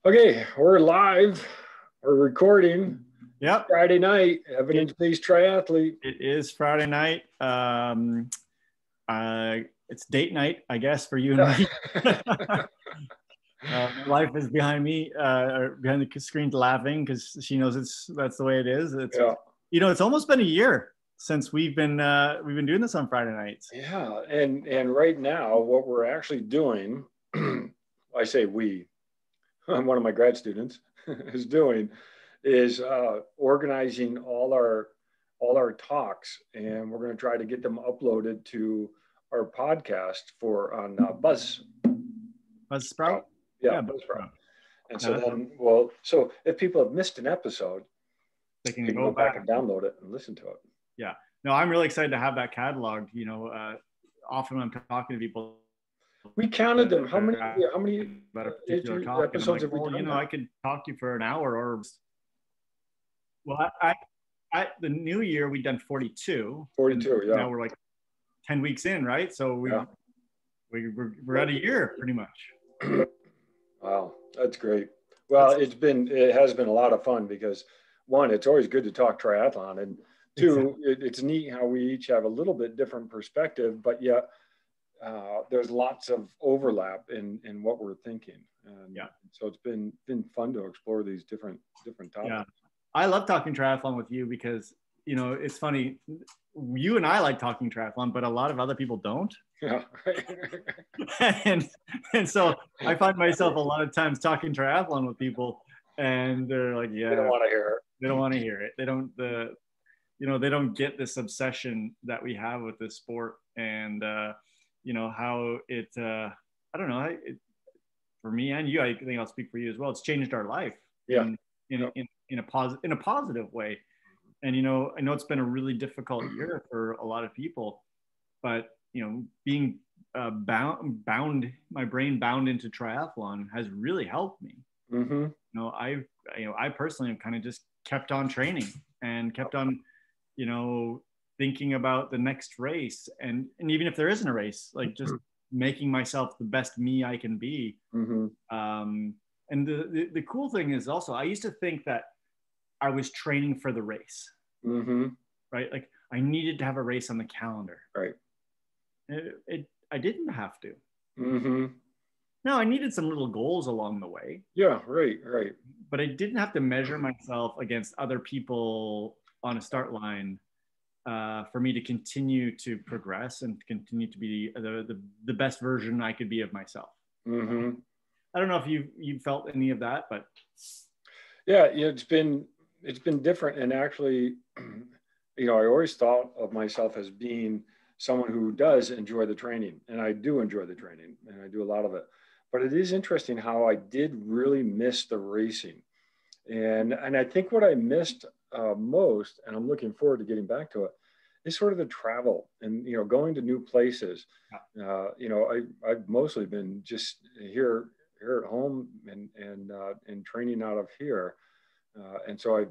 Okay, we're live. We're recording. Yep. Friday night, evidence-based triathlete. It is Friday night. It's date night, I guess, for you and me. My wife is behind me, or behind the screen, laughing because she knows that's the way it is. It's almost been a year since we've been doing this on Friday nights. Yeah, and right now, what we're actually doing, I say we, one of my grad students is doing, is organizing all our talks, and we're going to try to get them uploaded to our podcast on Buzzsprout. Yeah, Buzzsprout. And so then, so if people have missed an episode, they can go back and download it and listen to it. Yeah. No, I'm really excited to have that cataloged. Often when I'm talking to people, we counted them. How many about a particular topic, episodes have we done? I could talk to you for an hour. Or well, I the new year we done 42. 42, yeah. Now we're like 10 weeks in, right? So we're at a year pretty much. Wow, that's great. Well, it has been a lot of fun because one, it's always good to talk triathlon, and two, it's neat how we each have a little bit different perspective, but yet there's lots of overlap in what we're thinking. And so it's been fun to explore these different topics. Yeah, I love talking triathlon with you because it's funny. You and I like talking triathlon, but a lot of other people don't. Yeah. and so I find myself a lot of times talking triathlon with people, and they're like, "Yeah, they don't want to hear it. They don't want to hear it. They don't they don't get this obsession that we have with this sport, and how it. I don't know. For me and you, I think I'll speak for you as well. It's changed our life. Yeah. In a positive way. And I know it's been a really difficult year for a lot of people, but being bound, my brain bound into triathlon has really helped me. Mm-hmm. I personally have kind of just kept on training and kept on, thinking about the next race, and even if there isn't a race, like just making myself the best me I can be. Mm-hmm. And the cool thing is also, I used to think that I was training for the race. Mm-hmm. Right? Like I needed to have a race on the calendar. Right. I didn't have to. Mm-hmm. No, I needed some little goals along the way. Yeah, right. But I didn't have to measure myself against other people on a start line for me to continue to progress and continue to be the best version I could be of myself. Mm-hmm. I don't know if you felt any of that, but yeah, it's been different. And actually, I always thought of myself as being someone who does enjoy the training, and I do enjoy the training, and I do a lot of it. But it is interesting how I did really miss the racing, and I think what I missed most, and I'm looking forward to getting back to it, is sort of the travel and going to new places. I've mostly been just here at home and training out of here, and so I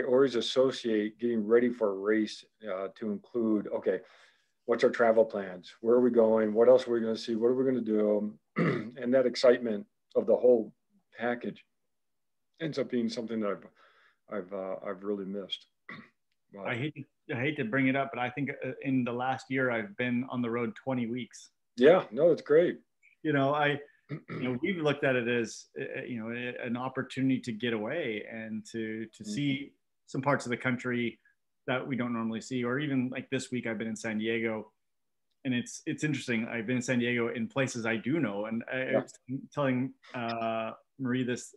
always associate getting ready for a race to include, okay, what's our travel plans? Where are we going? What else are we going to see? What are we going to do? And that excitement of the whole package ends up being something that I've really missed. But I hate to bring it up, but I think in the last year I've been on the road 20 weeks. Yeah, no, it's great. We've looked at it as an opportunity to get away and to see some parts of the country that we don't normally see. Or even like this week I've been in San Diego, and it's interesting. I've been in San Diego in places I do know, and I was telling Marie this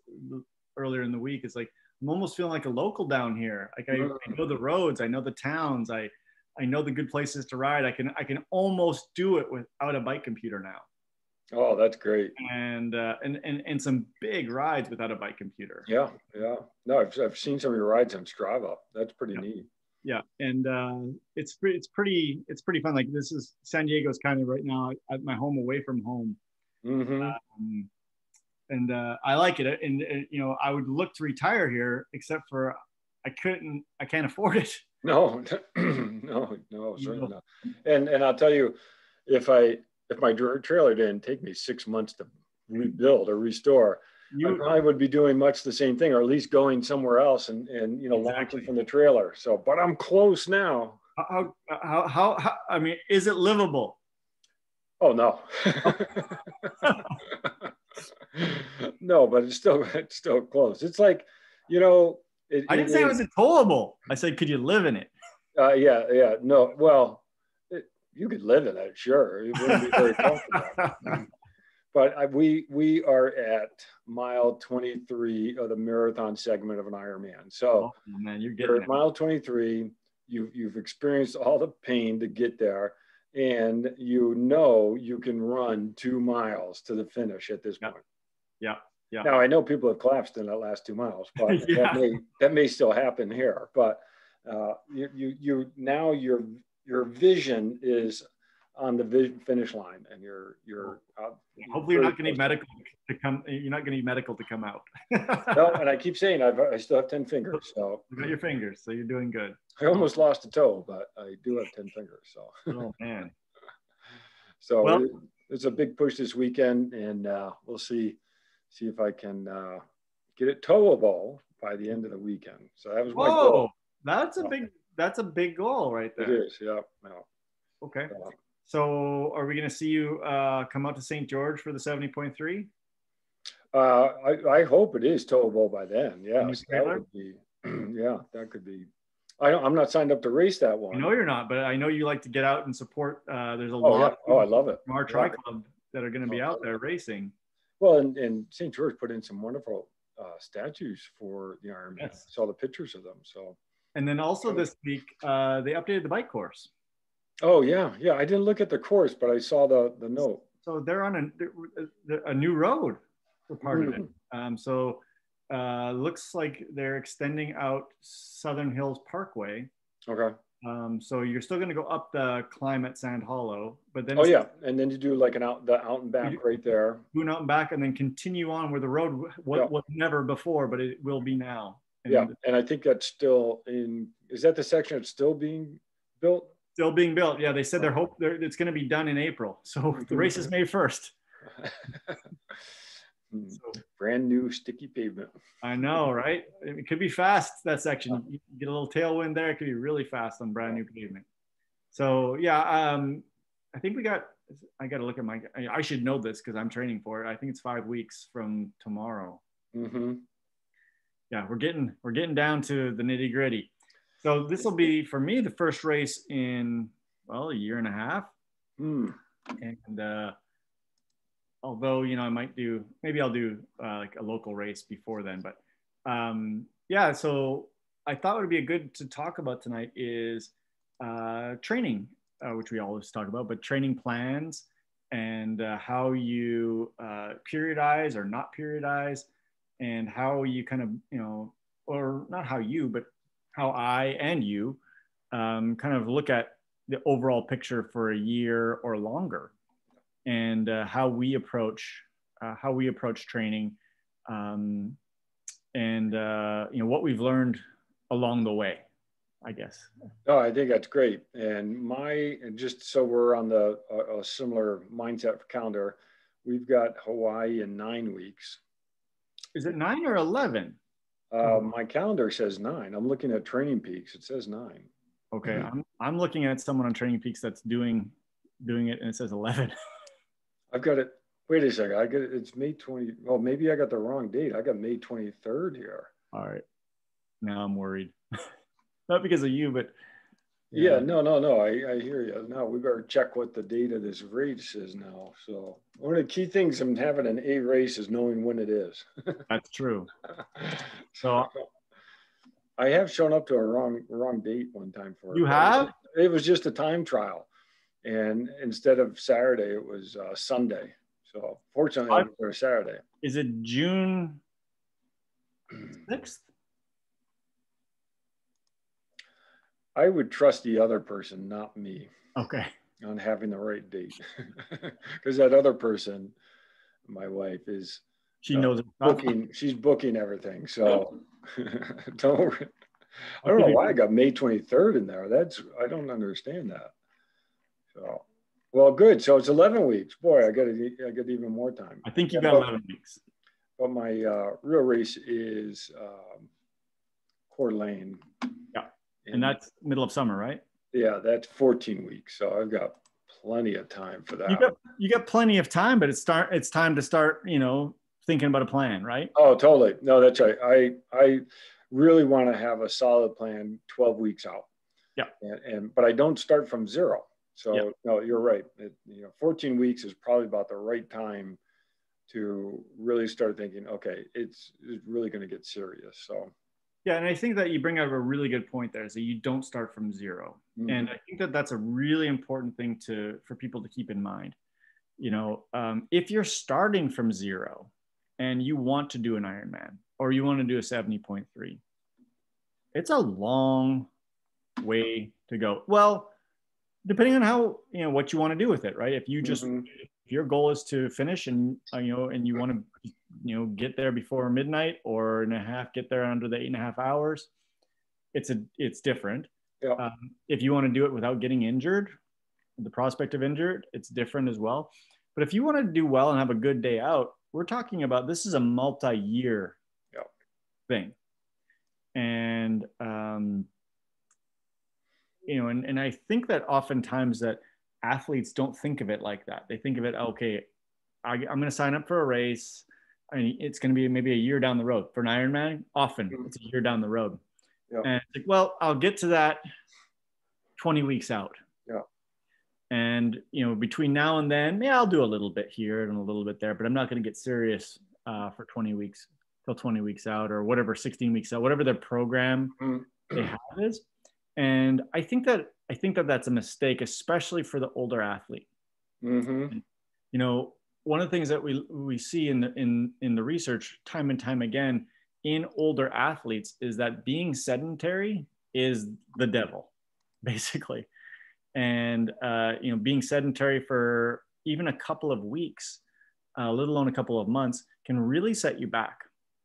earlier in the week. It's like I'm almost feeling like a local down here. Like I know the roads, I know the towns, I know the good places to ride. I can almost do it without a bike computer now. Oh, that's great. And some big rides without a bike computer. Yeah. No, I've seen some of your rides on Strava. That's pretty neat. Yeah, and it's pretty fun. Like this is San Diego's kind of right now at my home away from home. Mm-hmm. And I like it. And I would look to retire here, except for I can't afford it. No, certainly not. And I'll tell you, if I if my trailer didn't take me 6 months to rebuild or restore, I probably would be doing much the same thing, or at least going somewhere else and launching from the trailer. So, but I'm close now. How I mean, is it livable? Oh no. No, but it's still close. It's like, I didn't say it was towable. I said, could you live in it? Yeah. No, well, you could live in it, sure. It wouldn't be very comfortable. But we are at mile 23 of the marathon segment of an Ironman. So, man, you're at mile 23. You've experienced all the pain to get there, and you can run 2 miles to the finish at this point. Yeah. Now I know people have collapsed in that last 2 miles, but that may still happen here. But you now your vision is on the finish line, and you're hopefully you're not going to need medical to come. You're not going to need medical to come out. No, and I keep saying I still have 10 fingers. So you got your fingers, so you're doing good. I almost lost a toe, but I do have 10 fingers. So oh man. So it's a big push this weekend, and we'll see if I can get it towable by the end of the weekend. So that was my goal. That's a big goal right there. It is, yeah. Okay. So are we going to see you come out to St. George for the 70.3? I hope it is towable by then. Yes, that would be. Yeah, that could be. I'm not signed up to race that one. I know you're not, but I know you like to get out and support. There's a lot. Yeah. I love it. From our tri club that are going to be out there racing. Well, and St. George put in some wonderful statues for the Ironman. Yes. I saw the pictures of them. So. And then also this week, they updated the bike course. Oh yeah. I didn't look at the course, but I saw the note. So they're on a new road for part of it. So looks like they're extending out Southern Hills Parkway. Okay. So you're still going to go up the climb at Sand Hollow, but then and then you do like the out and back right there. Do an out and back, and then continue on where the road was never before, but it will be now. And I think that's still in. Is that the section that's still being built? Still being built. Yeah, they said it's going to be done in April. So the race is May 1st. Brand new sticky pavement. I know, right? It could be fast, that section. You get a little tailwind there. It could be really fast on brand new pavement. So I think I got to look at I should know this because I'm training for it. I think it's 5 weeks from tomorrow. Mm-hmm. Yeah, we're getting down to the nitty gritty. So this will be for me the first race in a year and a half. And although maybe I'll do like a local race before then, but so I thought it would be good to talk about tonight is training, which we always talk about, but training plans and how you periodize or not periodize, and how you kind of or not how you, but how I and you kind of look at the overall picture for a year or longer, and how we approach training, and what we've learned along the way, I guess. Oh, I think that's great. And just so we're on a similar mindset for calendar, we've got Hawaii in 9 weeks. Is it 9 or 11? My calendar says 9. I'm looking at Training Peaks. It says 9. Okay, I'm looking at someone on Training Peaks that's doing it, and it says 11. I've got it. Wait a second. I get it. It's May 20. Well, maybe I got the wrong date. I got May 23rd here. All right. Now I'm worried. Not because of you, but yeah. No. I hear you. No, we better check what the date of this race is now. So one of the key things in having an A race is knowing when it is. That's true. So I have shown up to a wrong date one time for it. You have? It was just a time trial, and instead of Saturday, it was Sunday. So fortunately, I was there Saturday. Is it June 6th? I would trust the other person, not me. Okay. On having the right date, because that other person, my wife, she knows booking. She's booking everything. So don't worry. I don't know why I got May 23rd in there. I don't understand that. So Well, good. So it's 11 weeks. Boy, I got even more time. I think you Yeah, got 11 weeks. but my real race is Coeur d'Alene. Yeah. And that's middle of summer, right? Yeah, that's 14 weeks. So I've got plenty of time for that. You got plenty of time, but it's time to start, thinking about a plan, right? Oh, totally. No, that's right. I really want to have a solid plan 12 weeks out. Yeah. But I don't start from zero. So yeah. no, you're right. 14 weeks is probably about the right time to really start thinking, okay, it's really going to get serious. So yeah, and I think that you bring out a really good point there, is that you don't start from zero. Mm-hmm. And I think that that's a really important thing for people to keep in mind. If you're starting from zero and you want to do an Ironman or you want to do a 70.3, it's a long way to go. Well, depending on how, what you want to do with it, right? If you just, if your goal is to finish and, and you want to, get there before midnight or get there under the 8.5 hours, it's different. Yeah. If you want to do it without getting injured, the prospect of injured, it's different as well. But if you want to do well and have a good day out, we're talking about, this is a multi-year thing. And, and I think that oftentimes that athletes don't think of it like that. They think of it, okay, I'm going to sign up for a race. I mean, it's going to be maybe a year down the road. For an Ironman, often it's a year down the road. Yeah. And it's like, well, I'll get to that 20 weeks out. Yeah. And, between now and then, I'll do a little bit here and a little bit there, but I'm not going to get serious for 20 weeks till 20 weeks out or whatever, 16 weeks out, whatever their program they have is. And I think that that's a mistake, especially for the older athlete. Mm-hmm. One of the things that we see in the research time and time again in older athletes is that being sedentary is the devil, basically. And being sedentary for even a couple of weeks, let alone a couple of months, can really set you back.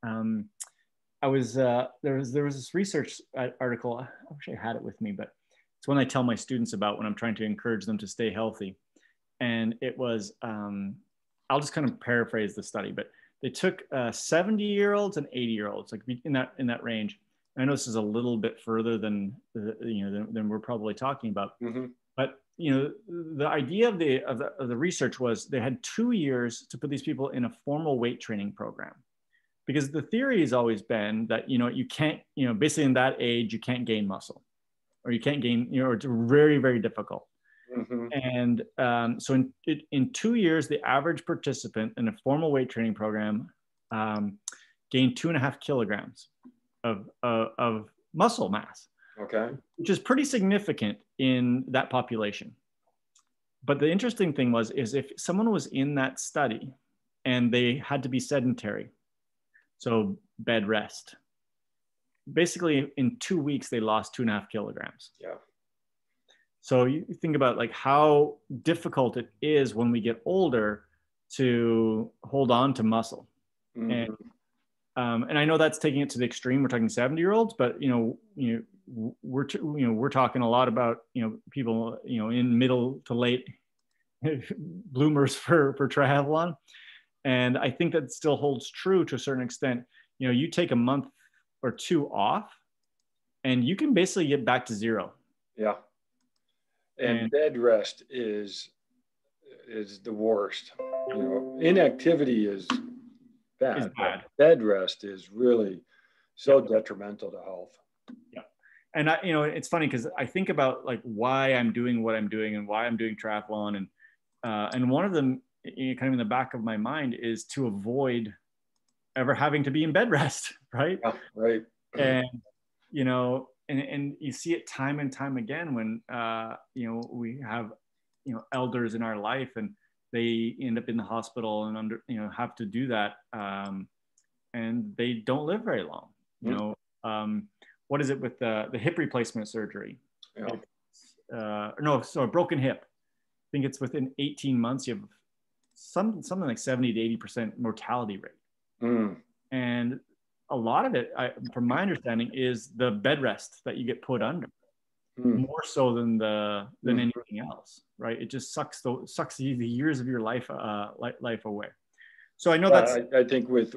There was this research article. I wish I had it with me, but it's one I tell my students about when I'm trying to encourage them to stay healthy. And it was, I'll just kind of paraphrase the study, but they took 70-year-olds and 80-year-olds, like in that range. And I know this is a little bit further than we're probably talking about. Mm-hmm. But the idea of the research was they had 2 years to put these people in a formal weight training program. Because the theory has always been that, you can't, basically in that age, you can't gain muscle or you can't gain, it's very, very difficult. Mm-hmm. And so in 2 years, the average participant in a formal weight training program gained 2.5 kilograms of muscle mass. Okay. Which is pretty significant in that population. But the interesting thing is if someone was in that study and they had to be sedentary, so bed rest. Basically, in 2 weeks, they lost 2.5 kilograms. Yeah. So you think about like how difficult it is when we get older to hold on to muscle. Mm-hmm. And I know that's taking it to the extreme. We're talking 70-year-olds, but we're talking a lot about people in middle to late bloomers for triathlon. And I think that still holds true to a certain extent. You take a month or two off and you can basically get back to zero. Yeah. And bed rest is the worst. Inactivity is bad. Bed rest is really so detrimental to health. Yeah. And it's funny because I think about like why I'm doing what I'm doing and why I'm doing triathlon. And one of them, kind of in the back of my mind, is to avoid ever having to be in bed rest, right? Yeah, right. And and you see it time and time again when we have elders in our life and they end up in the hospital and have to do that, and they don't live very long. What is it with the hip replacement surgery? Yeah. So a broken hip. I think it's within 18 months you have something like 70 to 80% mortality rate. Mm. And a lot of it, from my understanding, is the bed rest that you get put under. more so than anything else, right? It just sucks the years of your life away. So I know that's. I think with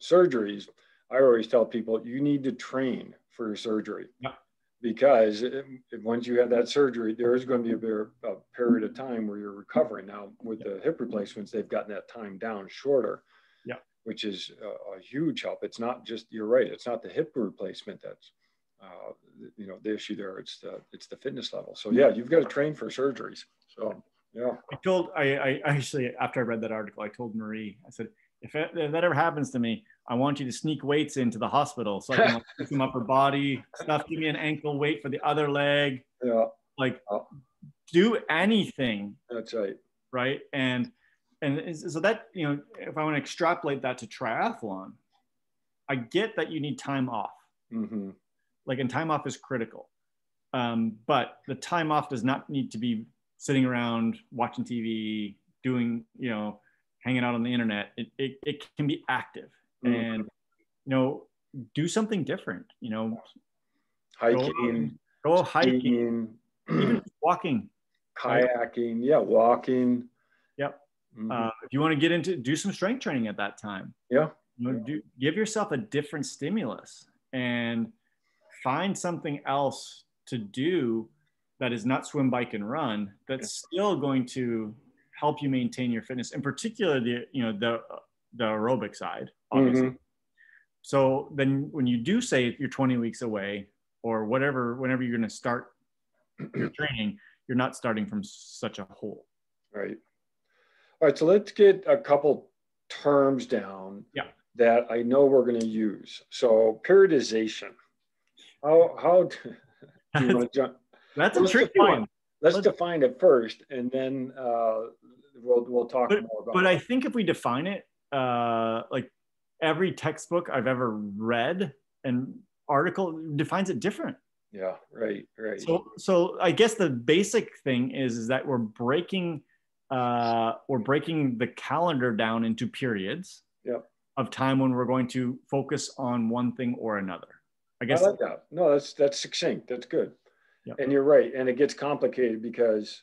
surgeries, I always tell people you need to train for your surgery. Yeah. Because once you have that surgery, there is going to be a period of time where you're recovering. Now, with the hip replacements, they've gotten that time down shorter, which is a huge help. It's not just, you're right, it's not the hip replacement that's the issue there. It's the fitness level. So yeah, you've got to train for surgeries. So yeah. I actually, after I read that article, I told Marie, I said, if that ever happens to me, I want you to sneak weights into the hospital so I can do some upper body stuff. Give me an ankle weight for the other leg. Yeah. Do anything. That's right. Right. And so that, if I want to extrapolate that to triathlon, I get that you need time off. Mm-hmm. And time off is critical. But the time off does not need to be sitting around watching TV, doing, hanging out on the internet. It can be active. And do something different, hiking, go hiking, even walking, kayaking, walking. Yep. If you want to do some strength training at that time, give yourself a different stimulus and find something else to do that is not swim, bike, and run, that's still going to help you maintain your fitness, in particular the aerobic side, obviously. Mm-hmm. So then when you do say you're 20 weeks away or whenever you're going to start your training, you're not starting from such a hole. Right. All right. So let's get a couple terms down that I know we're going to use. So periodization. How do you want to jump? That's a tricky one. Let's define it first, and then we'll talk more about it. But I think if we define it, every textbook I've ever read and article defines it different. Yeah, right. So I guess the basic thing is that we're breaking the calendar down into periods of time when we're going to focus on one thing or another. I guess I like that. No, that's succinct. That's good. Yep. And you're right. And it gets complicated because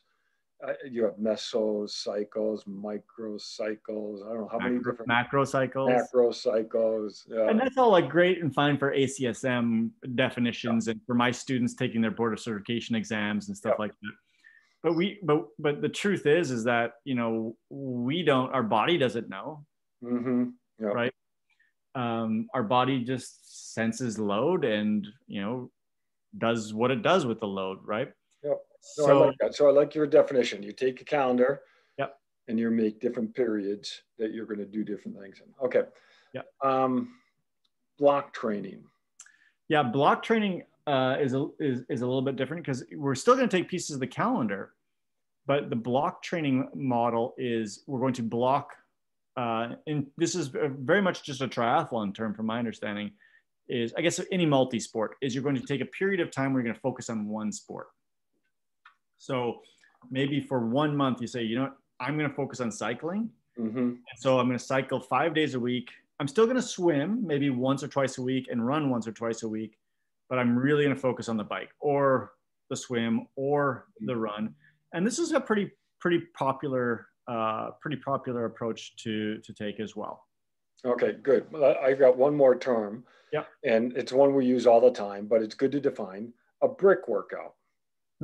you have mesocycles, microcycles. I don't know how many different macrocycles. Yeah. And that's all great and fine for ACSM definitions and for my students taking their board of certification exams and stuff like that. But the truth is that, our body doesn't know. Mm-hmm. Yep. Right. Our body just senses load and, does what it does with the load. Right. Yep. No, I like that. So I like your definition. You take a calendar and you make different periods that you're going to do different things in. Okay. Yeah. Block training. Yeah. Block training is a little bit different because we're still going to take pieces of the calendar, but the block training model is we're going to block, and this is very much just a triathlon term from my understanding, is I guess any multi-sport is you're going to take a period of time where you're going to focus on one sport. So maybe for 1 month, you say, I'm going to focus on cycling. Mm-hmm. And so I'm going to cycle 5 days a week. I'm still going to swim maybe once or twice a week and run once or twice a week, but I'm really going to focus on the bike or the swim or the run. And this is a pretty popular approach to take as well. Okay, good. I've got one more term. Yeah. And it's one we use all the time, but it's good to define: a brick workout.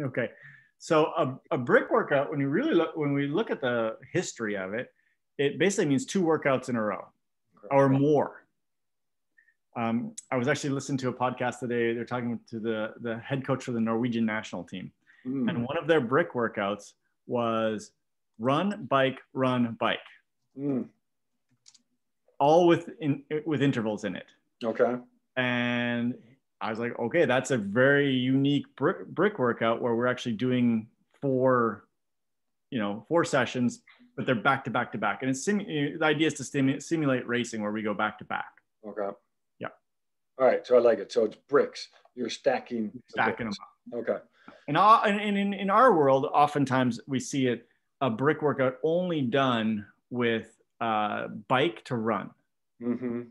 Okay. So a brick workout, when we look at the history of it, it basically means 2 workouts in a row or more. I was actually listening to a podcast today. They're talking to the head coach for the Norwegian national team. Mm. And one of their brick workouts was run, bike, run, bike. Mm. All with intervals in it. Okay. And I was like, okay, that's a very unique brick workout where we're actually doing 4 sessions, but they're back to back to back. And the idea is to simulate racing where we go back to back. Okay. Yeah. All right. So I like it. So it's bricks. You're stacking them up. Okay. And in our world, oftentimes we see a brick workout only done with bike to run. Mm-hmm.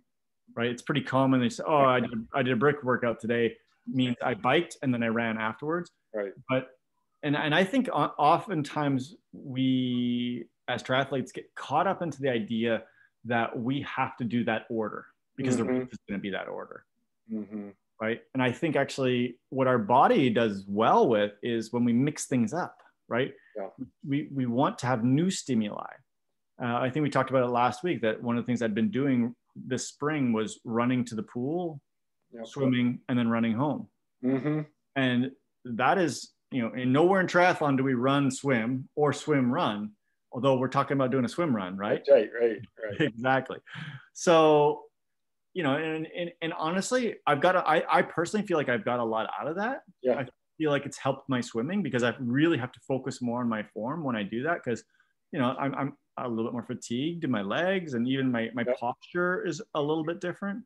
Right. It's pretty common. They say, oh, I did a brick workout today. means I biked and then I ran afterwards. Right. But and I think oftentimes we as triathletes get caught up into the idea that we have to do that order because the race is going to be that order. Right. And I think actually what our body does well with is when we mix things up, right? Yeah. We want to have new stimuli. I think we talked about it last week that one of the things I'd been doing this spring was running to the pool, swimming, and then running home. And that is, and nowhere in triathlon do we run, swim, or swim, run, although we're talking about doing a swim run, right? Right. Exactly. So, and honestly, I personally feel like I've got a lot out of that. Yeah. I feel like it's helped my swimming because I really have to focus more on my form when I do that because, I'm a little bit more fatigued in my legs and even my posture is a little bit different.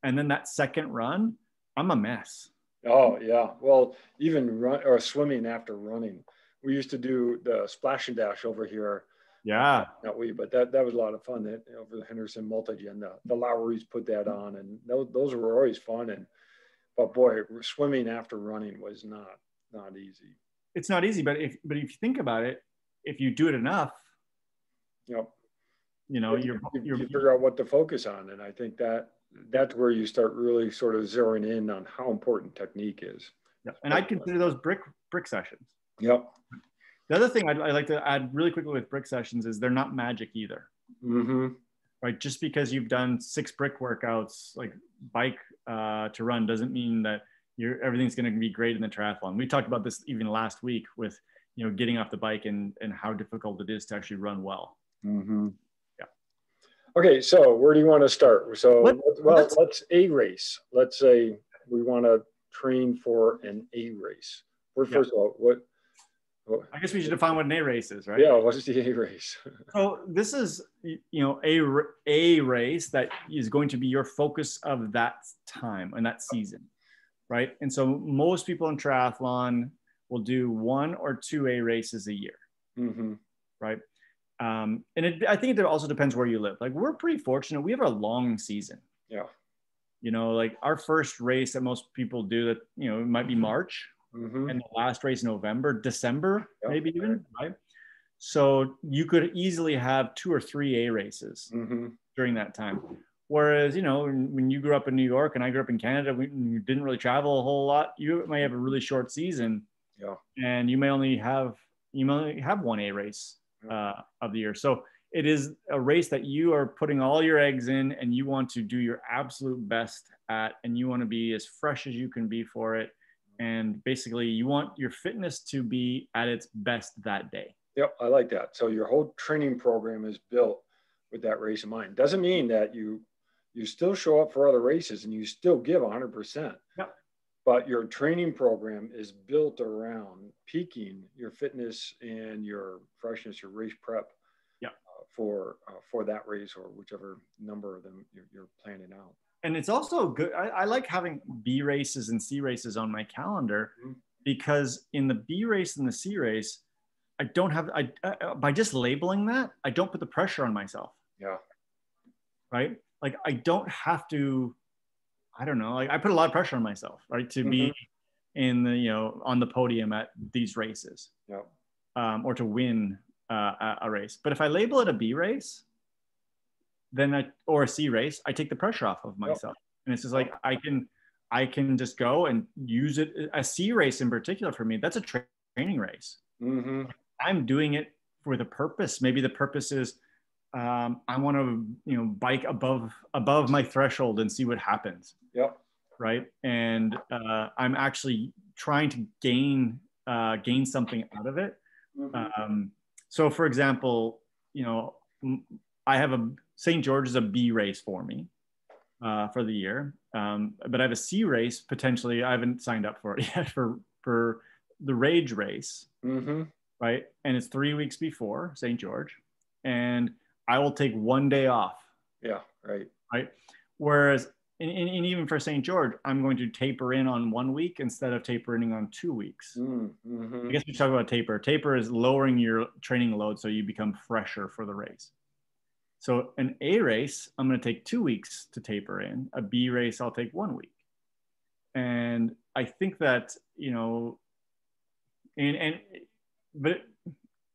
And then that second run, I'm a mess. Oh yeah. Well, even swimming after running. We used to do the splash and dash over here. Yeah. Not we, but that was a lot of fun. That over the Henderson Multi-Gen, the Lowrys put that on, and those were always fun. But boy, swimming after running was not easy. It's not easy, but if you think about it, if you do it enough, you figure out what to focus on, and I think that's where you start really sort of zeroing in on how important technique is. Yeah. And I'd consider those brick sessions. Yep. The other thing I'd like to add really quickly with brick sessions is they're not magic either. Right? Just because you've done 6 brick workouts, like bike to run, doesn't mean that everything's going to be great in the triathlon. We talked about this even last week with getting off the bike and how difficult it is to actually run well. Yeah. Okay, so where do you want to start? So let's a race. Let's say we want to train for an A race. First of all, what? I guess we should define what an A race is, right? Yeah, what is the A race? So this is, a race that is going to be your focus of that time and that season, right? And so most people in triathlon will do 1 or 2 A races a year, right? And I think it also depends where you live. Like we're pretty fortunate. We have a long season. Yeah. Like our first race that most people do that, it might be March. And the last race November, December, maybe even, right? So you could easily have 2 or 3 A races during that time. Whereas, when you grew up in New York and I grew up in Canada, we didn't really travel a whole lot. You might have a really short season, and you may only have 1 A race of the year. So it is a race that you are putting all your eggs in, and you want to do your absolute best at, and you want to be as fresh as you can be for it. And basically you want your fitness to be at its best that day. Yep, I like that. So your whole training program is built with that race in mind. Doesn't mean that you still show up for other races and you still give 100%. Yep. But your training program is built around peaking your fitness and your freshness, your race prep for that race or whichever number of them you're planning out. And it's also good. I like having B races and C races on my calendar because in the B race and the C race, I don't have, by just labeling that, I don't put the pressure on myself. Yeah. Right? Like I don't have to, I don't know, like I put a lot of pressure on myself, right? To be in the, on the podium at these races or to win a race. But if I label it a B race, then or a C race, I take the pressure off of myself. And it's just like, I can just go and use it. A C race in particular for me, that's a training race. I'm doing it for the purpose. Maybe the purpose is I want to, bike above my threshold and see what happens. Yep. Right. And I'm actually trying to gain something out of it. So for example, I have St. George is a B race for me for the year. But I have a C race potentially. I haven't signed up for it yet for the Rage race. Right. And it's 3 weeks before St. George. And I will take 1 day off. Yeah. Right. Right. Whereas, and even for St. George, I'm going to taper in on 1 week instead of tapering on 2 weeks. I guess we talk about taper. Taper is lowering your training load so you become fresher for the race. So an A race, I'm going to take 2 weeks to taper in. A B race, I'll take 1 week. And I think that, but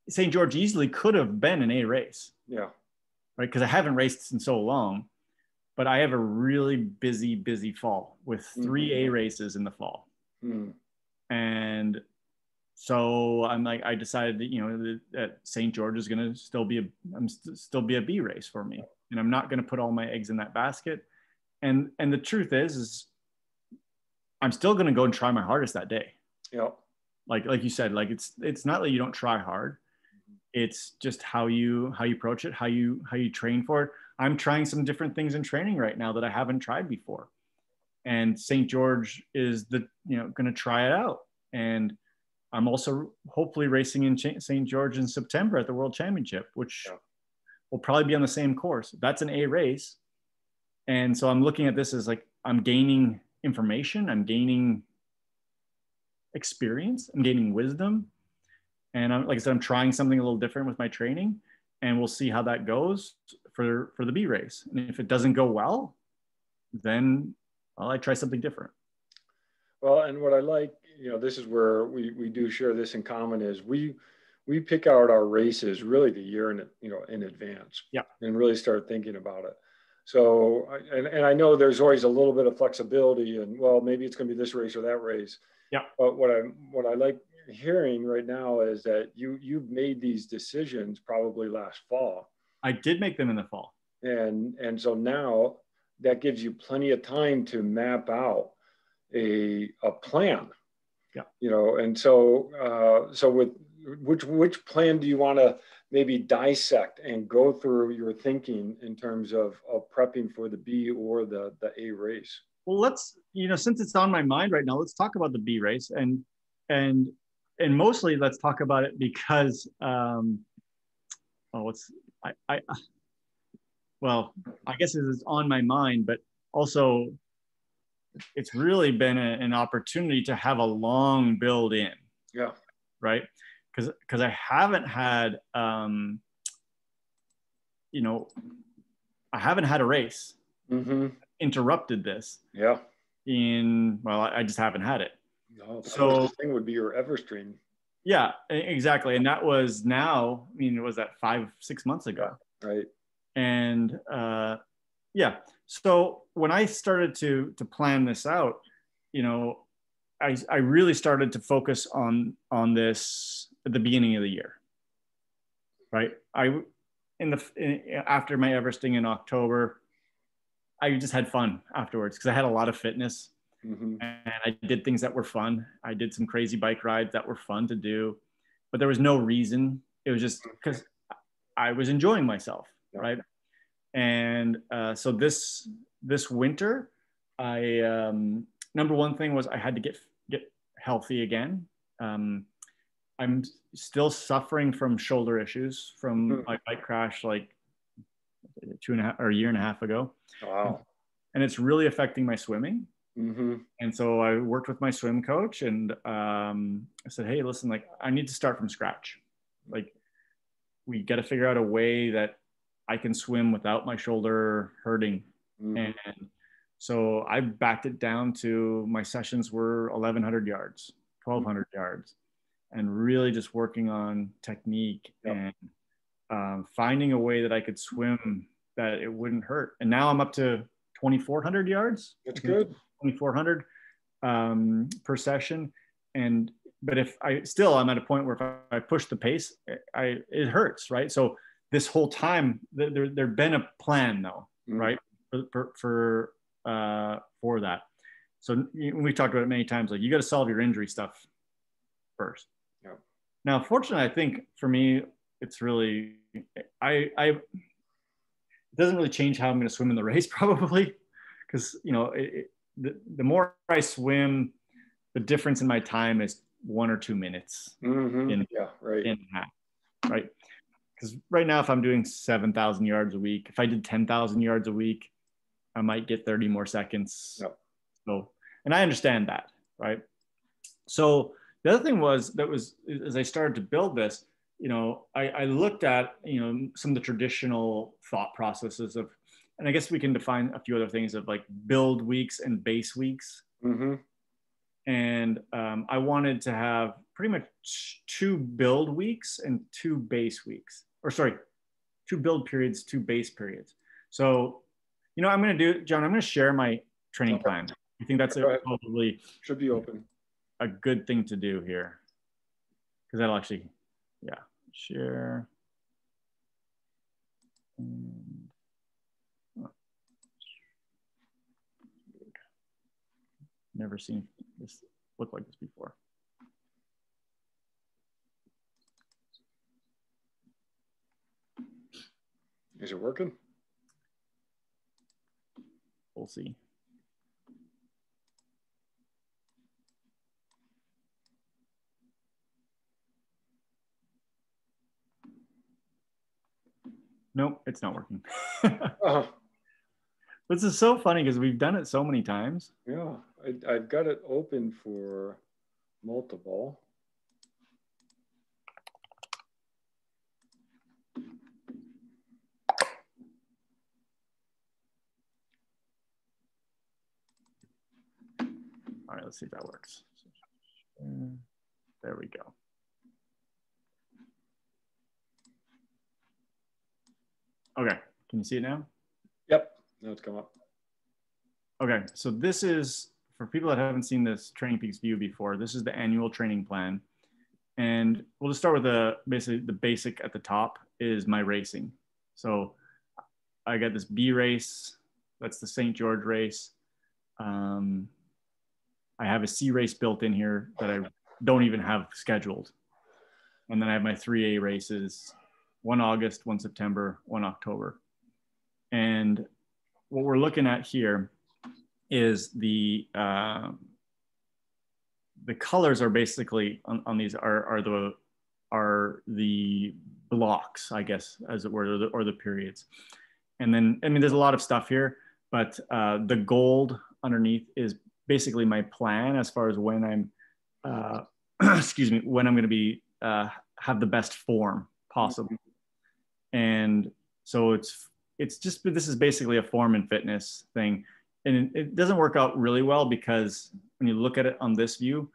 St. George easily could have been an A race. Yeah. Right. Because I haven't raced in so long, but I have a really busy fall with 3 A races in the fall. And so I'm like, I decided that, that St. George is going to still be a B race for me. And I'm not going to put all my eggs in that basket. And the truth is I'm still going to go and try my hardest that day. Yeah. Like you said, like it's not that you don't try hard. It's just how you approach it, how you train for it. I'm trying some different things in training right now that I haven't tried before. And St. George is going to try it out. And I'm also hopefully racing in St. George in September at the World Championship, which will probably be on the same course. That's an A race. And so I'm looking at this as like, I'm gaining information, I'm gaining experience, I'm gaining wisdom. And like I said, I'm trying something a little different with my training, and we'll see how that goes for the B race. And if it doesn't go well, then I try something different. Well, and what I like, this is where we do share this in common, is we pick out our races really the year in advance. Yeah. And really start thinking about it. So, and I know there's always a little bit of flexibility, and well, maybe it's going to be this race or that race. Yeah. But what I like hearing right now is that you've made these decisions probably last fall. I did make them in the fall. And so now that gives you plenty of time to map out a plan. Yeah. And so with which plan do you want to maybe dissect and go through your thinking in terms of prepping for the B or the A race? Well, let's, since it's on my mind right now, let's talk about the B race, and mostly let's talk about it because, I guess it is on my mind, but also it's really been an opportunity to have a long build in. Yeah. Right. Because I haven't had, I haven't had a race. Interrupted this. Yeah. I just haven't had it. No, the closest thing would be your Everstream. Yeah, exactly. And that was now, was that 5-6 months ago? Yeah, right. And so when I started to plan this out, I really started to focus on this at the beginning of the year. Right. After my Everesting in October, I just had fun afterwards because I had a lot of fitness. And I did things that were fun. I did some crazy bike rides that were fun to do, but there was no reason. It was just because I was enjoying myself. Yeah. Right. And so this winter, I number one thing was I had to get healthy again. I'm still suffering from shoulder issues from my bike crash like 2.5 or a year and a half ago. Wow. And it's really affecting my swimming. And so I worked with my swim coach, and I said, hey, listen, like I need to start from scratch. Like we got to figure out a way that I can swim without my shoulder hurting. And so I backed it down to my sessions were 1,100 yards, 1,200 yards, and really just working on technique and finding a way that I could swim that it wouldn't hurt. And now I'm up to 2,400 yards. That's good. 2,400 per session. But I'm at a point where if I push the pace, it hurts, right? So this whole time there'd been a plan though, right? For that. So we talked about it many times, like you got to solve your injury stuff first. Yeah. Now, fortunately, I think for me, it's really, it doesn't really change how I'm going to swim in the race probably. Because, the more I swim, the difference in my time is 1 or 2 minutes in half, right? Because right now, if I'm doing 7,000 yards a week, if I did 10,000 yards a week, I might get 30 more seconds. Yep. So, and I understand that, right? So the other thing was as I started to build this, I looked at, some of the traditional thought processes of, and I guess we can define a few other things of like build weeks and base weeks. Mm-hmm. And I wanted to have pretty much 2 build weeks and 2 base weeks, or sorry, 2 build periods, 2 base periods. So, I'm going to do, John, I'm going to share my training Okay. plan. I think that's probably should be open. a good thing to do here, because that'll actually, yeah, share. And, never seen this look like this before. Is it working? We'll see. Nope, it's not working. Uh-huh. This is so funny because we've done it so many times. Yeah, I've got it open for multiple. All right, let's see if that works. There we go. Okay, can you see it now? Yep, now it's come up. Okay, so this is, for people that haven't seen this Training Peaks view before, this is the annual training plan. And we'll just start with basically the basic at the top is my racing. So I got this B race, that's the St. George race. I have a C race built in here that I don't even have scheduled. And then I have my 3A races, 1 August, 1 September, 1 October. And what we're looking at here is the colors are basically on these are the blocks, I guess, as it were, or the periods. And then, I mean, there's a lot of stuff here, but the gold underneath is basically my plan as far as when I'm, excuse me, when I'm going to be have the best form possible. And so it's just, this is basically a form and fitness thing. And it doesn't work out really well because when you look at it on this view,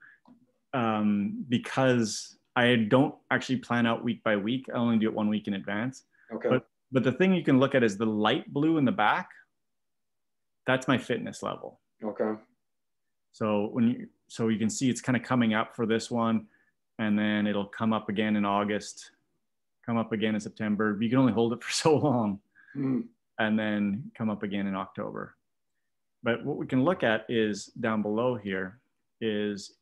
because I don't actually plan out week by week, I only do it 1 week in advance. Okay. But the thing you can look at is the light blue in the back. That's my fitness level. Okay. So so you can see it's kind of coming up for this one, and then it'll come up again in August, come up again in September. You can only hold it for so long, and then come up again in October. But what we can look at is down below here is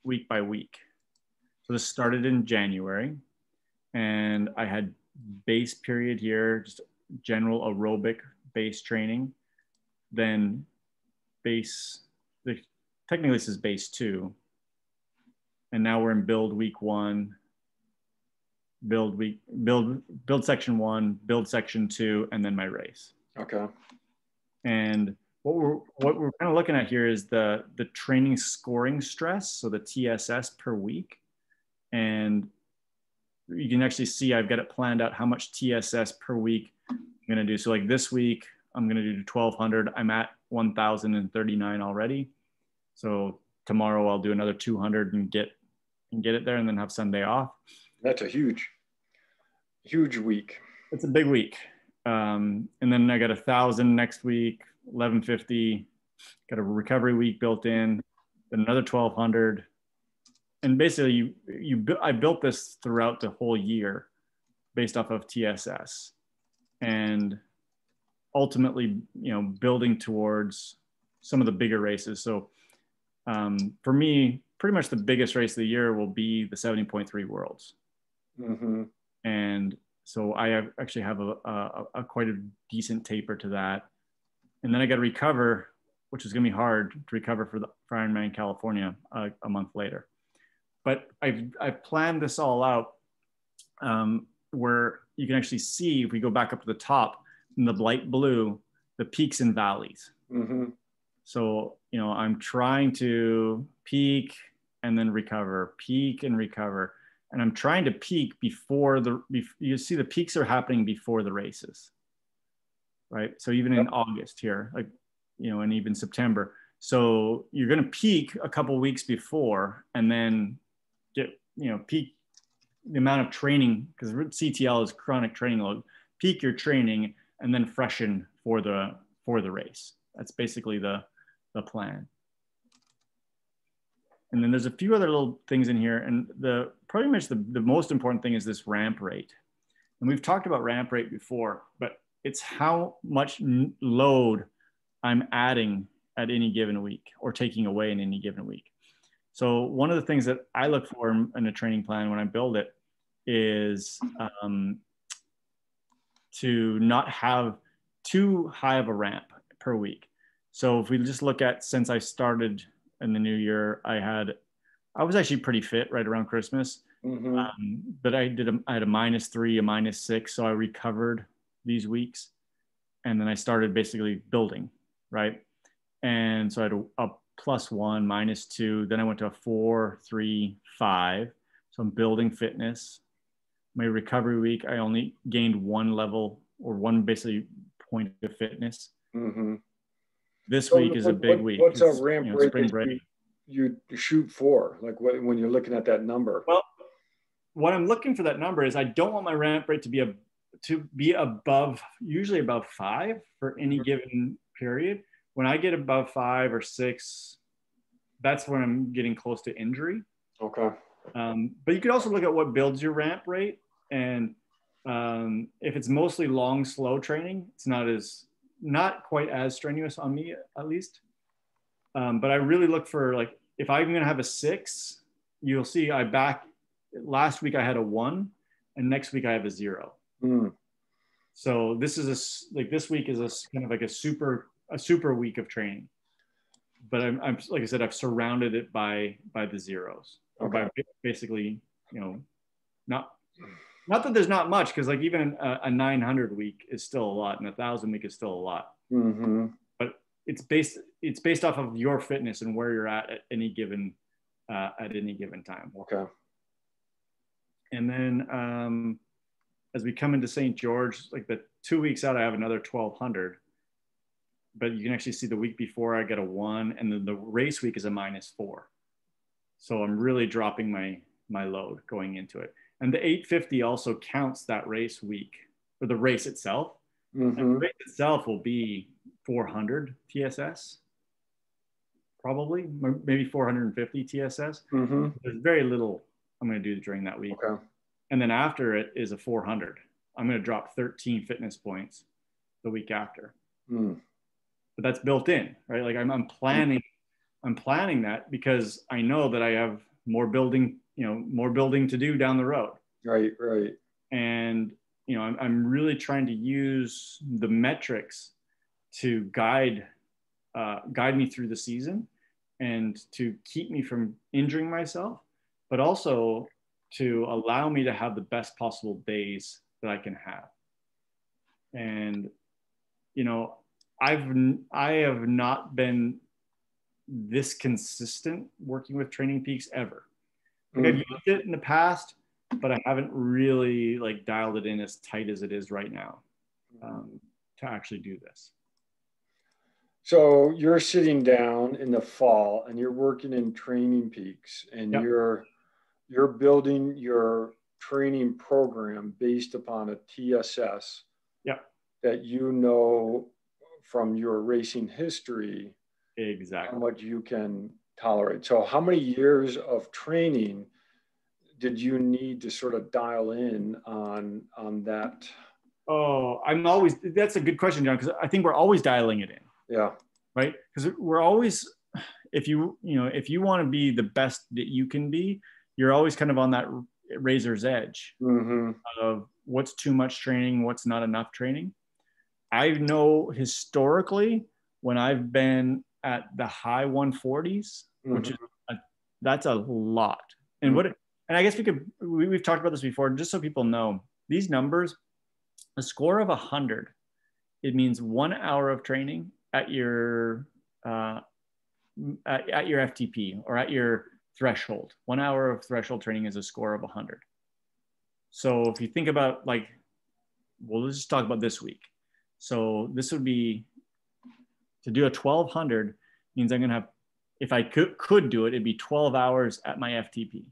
week by week. So this started in January, and I had base period here, just general aerobic base training. Then technically this is base 2. And now we're in build week 1, build section 1, build section 2, and then my race. Okay. And what we're kind of looking at here is the training scoring stress, so the TSS per week. And you can actually see I've got it planned out how much TSS per week I'm going to do. So like this week, I'm going to do 1,200. I'm at 1,039 already. So tomorrow I'll do another 200 and get it there, and then have Sunday off. That's a huge week. It's a big week. And then I got 1,000 next week, 1,150, got a recovery week built in, then another 1,200. And basically I built this throughout the whole year based off of TSS, and ultimately, building towards some of the bigger races. So for me, pretty much the biggest race of the year will be the 70.3 Worlds. Mm-hmm. And so I actually have a quite a decent taper to that. And then I got to recover, which is going to be hard to recover for Ironman California a month later. But I've planned this all out where you can actually see, if we go back up to the top in the light blue, the peaks and valleys. Mm-hmm. So, I'm trying to peak and then recover, peak and recover. And I'm trying to peak before you see the peaks are happening before the races, right? So even in August here, and even September, So you're going to peak a couple weeks before, and then get, peak the amount of training, because CTL is chronic training load, peak your training and then freshen for the race. That's basically the plan. And then there's a few other little things in here, and pretty much the most important thing is this ramp rate. And we've talked about ramp rate before, but it's how much load I'm adding at any given week or taking away in any given week. So one of the things that I look for in a training plan when I build it is to not have too high of a ramp per week. So if we just look at, since I started in the new year, I was actually pretty fit right around Christmas. But I had a -3, a -6. So I recovered these weeks. And then I started basically building, right? And so I had a +1, -2. Then I went to a 4, 3, 5. So I'm building fitness. My recovery week, I only gained one level or one basically point of fitness. This week is a big week. What's a ramp rate that you shoot for? Like when you're looking at that number? Well, what I'm looking for that number is I don't want my ramp rate to be above, usually above 5 for any given period. When I get above 5 or 6, that's when I'm getting close to injury. Okay. But you could also look at what builds your ramp rate. And if it's mostly long, slow training, it's not quite as strenuous on me, at least. But I really look for, like, if I'm going to have a 6, you'll see last week I had a 1, and next week I have a 0. So this week is kind of like a super week of traiing. But I'm like I said, I've surrounded it by the zeros, or by basically, not that there's not much, because like even a 900 week is still a lot, and a 1,000 week is still a lot. But it's based off of your fitness and where you're at any given time. Okay. And then as we come into St. George, like the 2 weeks out, I have another 1,200. But you can actually see the week before I get a 1, and then the race week is a -4. So I'm really dropping my load going into it. And the 850 also counts that race week, or the race itself. And the race itself will be 400 TSS, probably, maybe 450 TSS. There's very little I'm going to do during that week. Okay. And then after it is a 400. I'm going to drop 13 fitness points the week after. But that's built in, right? Like I'm planning that because I know that I have more building to do down the road. Right. And, I'm really trying to use the metrics to guide me through the season and to keep me from injuring myself, but also to allow me to have the best possible days that I can have. And, I have not been this consistent working with Training Peaks ever. Like I've used it in the past, but I haven't really like dialed it in as tight as it is right now to actually do this. So you're sitting down in the fall and you're working in Training Peaks, and you're building your training program based upon a TSS that from your racing history, exactly how much you can tolerate. So how many years of training did you need to sort of dial in on that? Oh, that's a good question, John, because I think we're always dialing it in. Yeah. Right. Because we're always, if you want to be the best that you can be, you're always kind of on that razor's edge of what's too much training, what's not enough training. I know historically when I've been at the high 140s, which is that's a lot. And and I guess we've talked about this before, just so people know these numbers. A score of 100, it means 1 hour of training at your FTP or at your threshold. 1 hour of threshold training is a score of 100. So if you think about let's just talk about this week. So this would be, to do a 1,200, means I'm going to have, if I could do it, it'd be 12 hours at my FTP.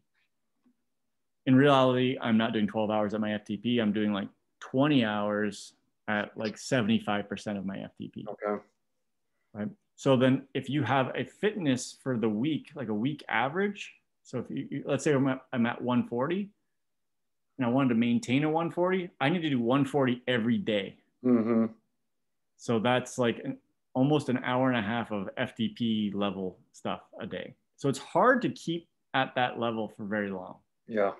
In reality, I'm not doing 12 hours at my FTP. I'm doing like 20 hours at like 75% of my FTP. Okay. Right. So then if you have a fitness for the week, like a week average, so if you let's say I'm at 140 and I wanted to maintain a 140, I need to do 140 every day. Mm-hmm. So that's like almost an hour and a half of FTP level stuff a day. So it's hard to keep at that level for very long. Yeah.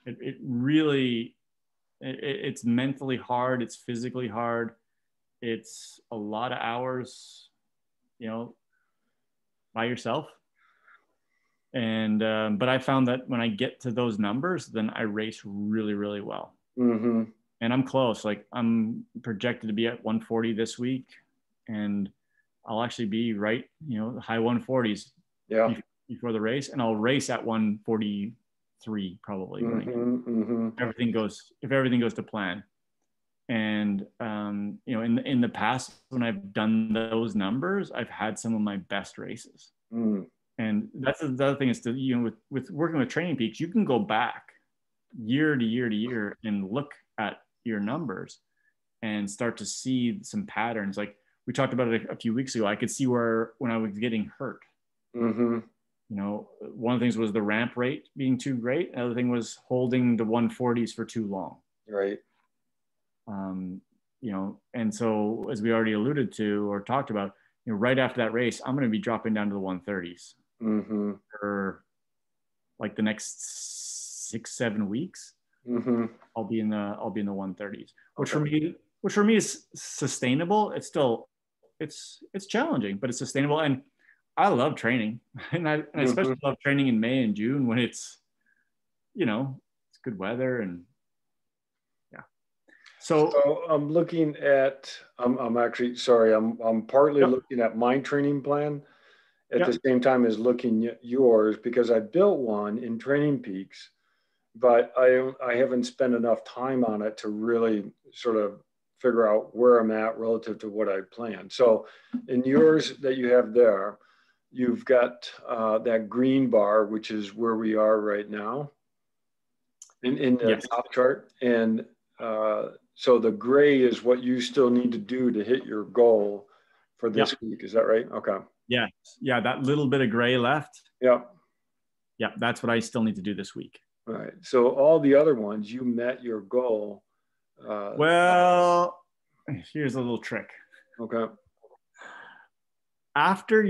It really, it's mentally hard. It's physically hard. It's a lot of hours, by yourself. And, but I found that when I get to those numbers, then I race really, really well. Mm-hmm. And I'm close. Like I'm projected to be at 140 this week, and I'll actually be right, high 140s before the race. And I'll race at 143 probably. Mm-hmm. Right? Mm-hmm. If everything goes to plan. And, in the past, when I've done those numbers, I've had some of my best races. Mm. And that's the other thing is to, with working with Training Peaks, you can go back year to year to year and look at your numbers and start to see some patterns. Like we talked about it a few weeks ago, I could see when I was getting hurt. Mm-hmm. One of the things was the ramp rate being too great. Another thing was holding the 140s for too long. Right. And so as we already alluded to or talked about, right after that race, I'm going to be dropping down to the 130s mm-hmm. for like the next 6-7 weeks. Mm-hmm. I'll be in the 130s, which for me is sustainable. It's still, it's challenging, but it's sustainable. And I love training, and I especially love training in May and June when it's, it's good weather and. So I'm looking at, I'm actually, sorry, I'm partly looking at my training plan at the same time as looking at yours, because I built one in Training Peaks, but I haven't spent enough time on it to really sort of figure out where I'm at relative to what I planned. So in yours that you have there, you've got that green bar, which is where we are right now in the top chart. And so the gray is what you still need to do to hit your goal for this week. Is that right? Okay. Yeah. Yeah. That little bit of gray left. Yeah. Yeah. That's what I still need to do this week. All right. So all the other ones, you met your goal. Well, here's a little trick. Okay. After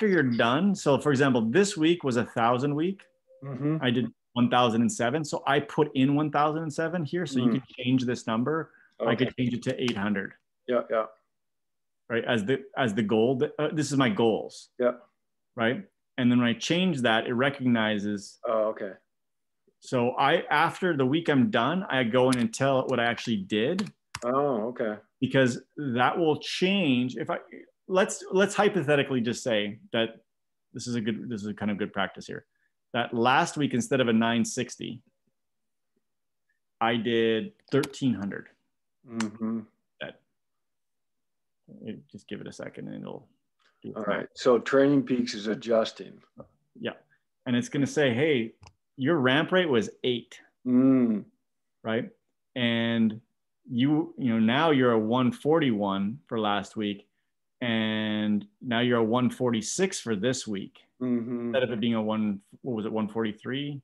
you're done. So for example, this week was 1,000 week. Mm-hmm. I did 1,007. So I put in 1,007 here. So you can change this number. Okay. I could change it to 800. Yeah. Yeah. Right. As the goal, this is my goals. Yeah. Right. And then when I change that, it recognizes. Oh, okay. So after the week I'm done, I go in and tell it what I actually did. Oh, okay. Because that will change. Let's hypothetically just say that this is a kind of good practice here. That last week, instead of a 960, I did 1,300. Mm-hmm. Just give it a second and it'll do it. All right. So Training Peaks is adjusting. Yeah. And it's going to say, hey, your ramp rate was 8. Right. And now you're a 141 for last week. And now you're a 146 for this week. Mm-hmm. Instead of it being 143?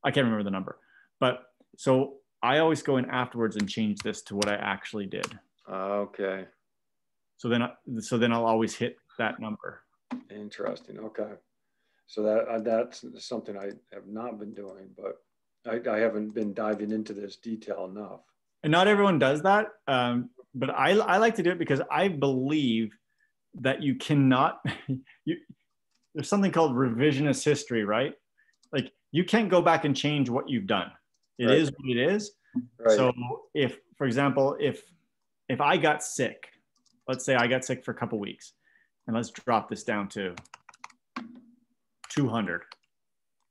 I can't remember the number. But so I always go in afterwards and change this to what I actually did. Okay. So then I'll always hit that number. Interesting. Okay. So that's something I have not been doing, but I haven't been diving into this detail enough. And not everyone does that. But I like to do it because I believe that you cannot, there's something called revisionist history, right? Like you can't go back and change what you've done. It is what it is. Right. So if, for example, if I got sick, let's say I got sick for a couple of weeks, and let's drop this down to 200.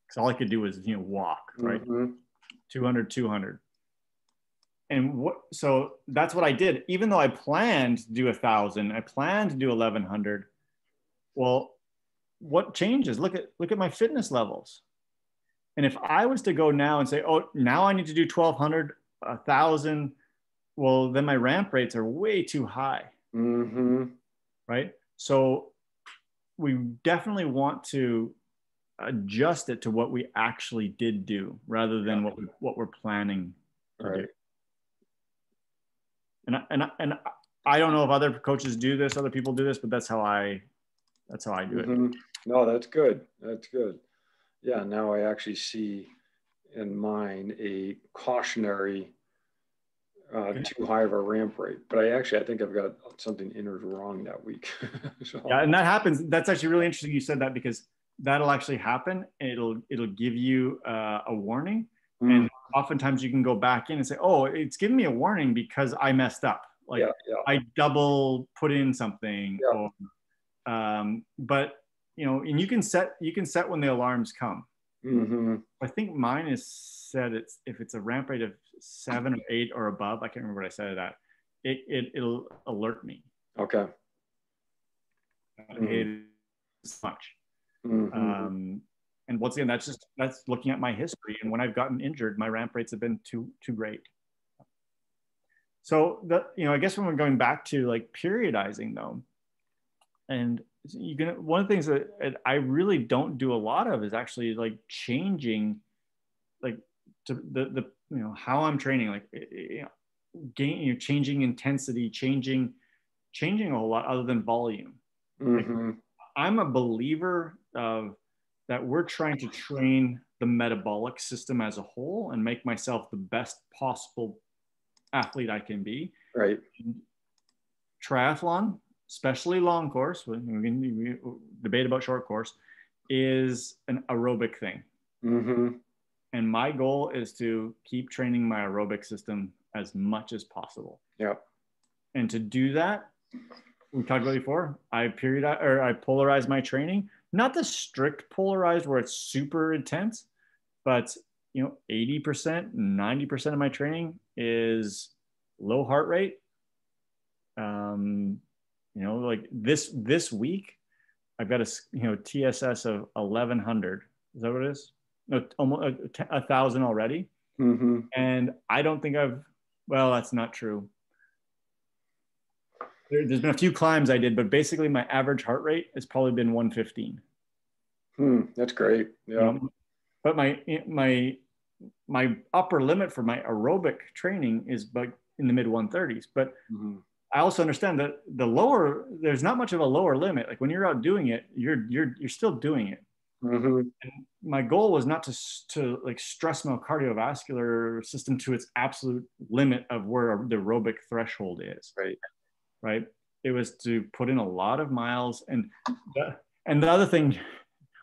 Because all I could do was, walk, right? 200. so that's what I did. Even though I planned to do 1,000, I planned to do 1,100. Well, what changes? Look at my fitness levels. And if I was to go now and say, oh, now I need to do 1,200, 1,000, well, then my ramp rates are way too high. Mm-hmm. Right? So we definitely want to adjust it to what we actually did do rather than what we're planning to do. And I don't know if other coaches do this, other people do this, but that's how I do it. No, that's good. That's good. Yeah. Now I actually see in mine a cautionary too high of a ramp rate, but I think I've got something entered wrong that week. So. Yeah, and that happens. That's actually really interesting you said that, because that'll actually happen. It'll give you a warning, and oftentimes you can go back in and say, oh, it's giving me a warning because I messed up. Like I double put in something, or but and you can set when the alarms come. I think mine is set. If it's a ramp rate of 7 or 8 or above, I can't remember what I said it at. It'll alert me. Okay. It's much. And once again, that's looking at my history. And when I've gotten injured, my ramp rates have been too great. So I guess when we're going back to like periodizing though, and one of the things that I really don't do a lot of is actually like changing, like to the how I'm training, like changing intensity, changing a whole lot other than volume. Like, I'm a believer of that we're trying to train the metabolic system as a whole and make myself the best possible athlete I can be. Right. Triathlon, especially long course, we can debate about short course, is an aerobic thing. And my goal is to keep training my aerobic system as much as possible. Yeah. And to do that, we talked about before, I polarize my training, not the strict polarized where it's super intense, but 80%, 90% of my training is low heart rate. Like this week, I've got a TSS of 1,100. Is that what it is? No, almost 1,000 already. And I don't think that's not true. There's been a few climbs I did, but basically my average heart rate has probably been 115. That's great. Yeah. But my upper limit for my aerobic training is in the mid 130s. But I also understand that there's not much of a lower limit. Like when you're out doing it, you're still doing it. And my goal was not to like stress my cardiovascular system to its absolute limit of where the aerobic threshold is. Right. It was to put in a lot of miles. And the other thing,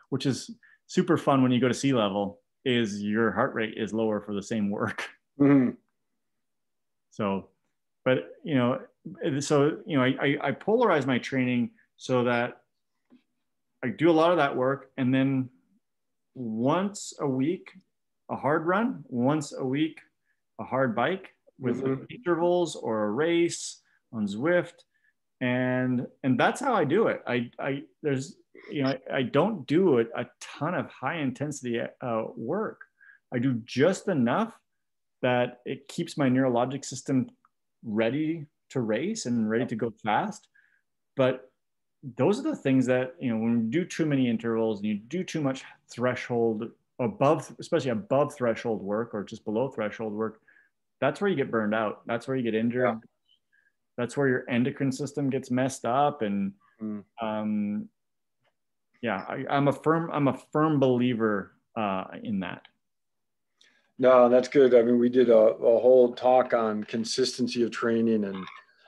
which is super fun when you go to sea level, is your heart rate is lower for the same work. So, but I polarize my training so that I do a lot of that work, and then once a week a hard run, once a week a hard bike with intervals or a race on Zwift, and that's how I do it. I don't do a ton of high intensity work. I do just enough that it keeps my neurologic system ready to race and ready to go fast. But those are the things that, when you do too many intervals and you do too much threshold especially above threshold work or just below threshold work, that's where you get burned out. That's where you get injured. That's where your endocrine system gets messed up. And I'm a firm believer in that. No, that's good. I mean, we did a whole talk on consistency of training, and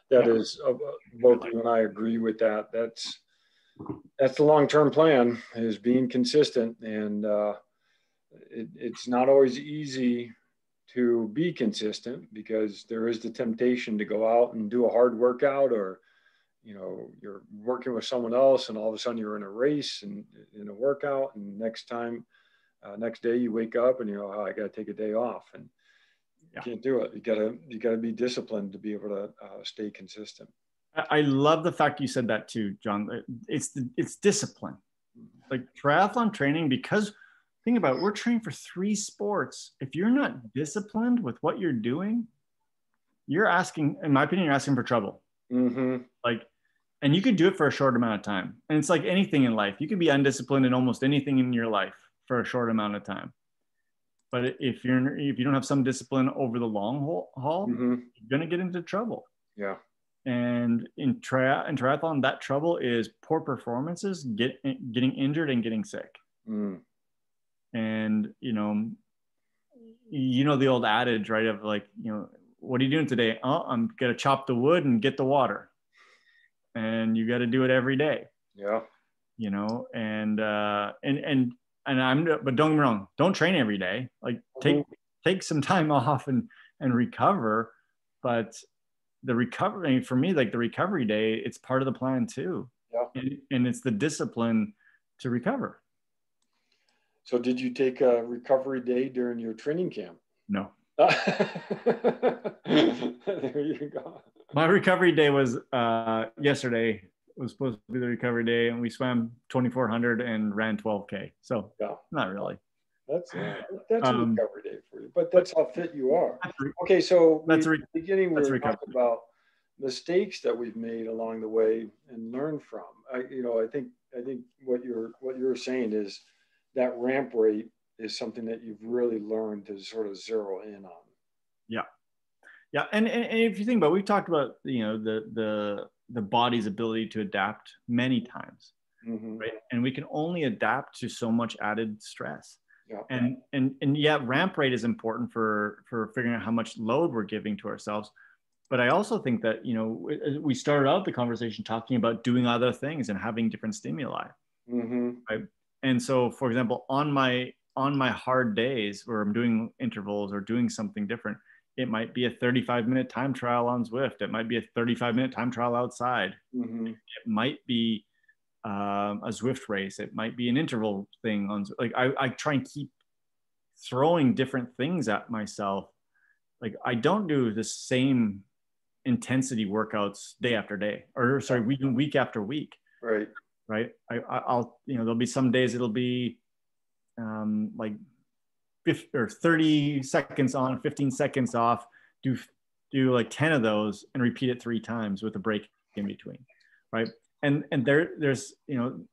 that is both you and I agree with that. That's the long-term plan, is being consistent, and it's not always easy to be consistent because there is the temptation to go out and do a hard workout, or you're working with someone else and all of a sudden you're in a race and in a workout, and next day you wake up and I got to take a day off. And You can't do it. You gotta be disciplined to be able to stay consistent. I love the fact you said that too, John. It's discipline. Like triathlon training, because think about it, we're training for 3 sports. If you're not disciplined with what you're doing, you're asking, in my opinion, you're asking for trouble. Like, and you could do it for a short amount of time. And it's like anything in life. You could be undisciplined in almost anything in your life for a short amount of time. But if you don't have some discipline over the long haul, you're gonna get into trouble. Yeah. And in triathlon, that trouble is poor performances, getting injured and getting sick. And you know the old adage, right? Of like, what are you doing today? Oh, I'm gonna chop the wood and get the water. And you got to do it every day. Yeah. And but don't get me wrong, don't train every day. Like take some time off and recover. But the recovery, for me, like the recovery day, it's part of the plan too. Yeah. And it's the discipline to recover. So did you take a recovery day during your training camp? No. There you go. My recovery day was yesterday. It was supposed to be the recovery day, and we swam 2,400 and ran 12K. So yeah, not really. That's a recovery day for you, but that's how fit you are. Okay, so at the beginning we were talking about mistakes that we've made along the way and learn from. I think what you're saying is that ramp rate is something that you've really learned to sort of zero in on. Yeah, and if you think about it, we've talked about the body's ability to adapt many times, right? And we can only adapt to so much added stress. Yeah. And yeah, ramp rate is important for figuring out how much load we're giving to ourselves. But I also think that we started out the conversation talking about doing other things and having different stimuli, right? And so, for example, on my hard days where I'm doing intervals or doing something different, it might be a 35-minute time trial on Zwift. It might be a 35-minute time trial outside. It might be a Zwift race. It might be an interval thing on. Like I try and keep throwing different things at myself. Like I don't do the same intensity workouts day after day, or sorry, week after week. Right. I'll there'll be some days it'll be like 50 or 30 seconds on, 15 seconds off, do like 10 of those and repeat it 3 times with a break in between. Right. And there's, and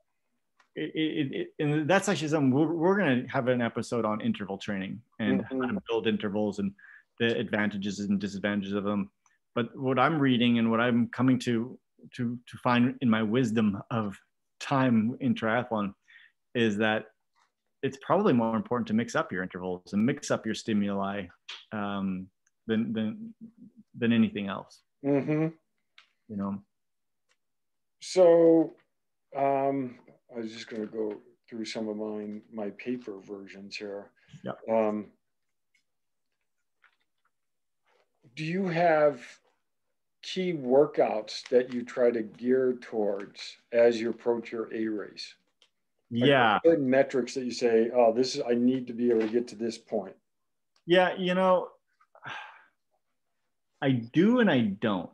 that's actually something we're going to have an episode on interval training and how to build intervals and the advantages and disadvantages of them. But what I'm reading and what I'm coming to find in my wisdom of time in triathlon is that it's probably more important to mix up your intervals and mix up your stimuli than anything else. So I was just going to go through some of my paper versions here. Yeah. Do you have key workouts that you try to gear towards as you approach your A race? Yeah. Like certain metrics that you say, oh, I need to be able to get to this point. Yeah, I do and I don't.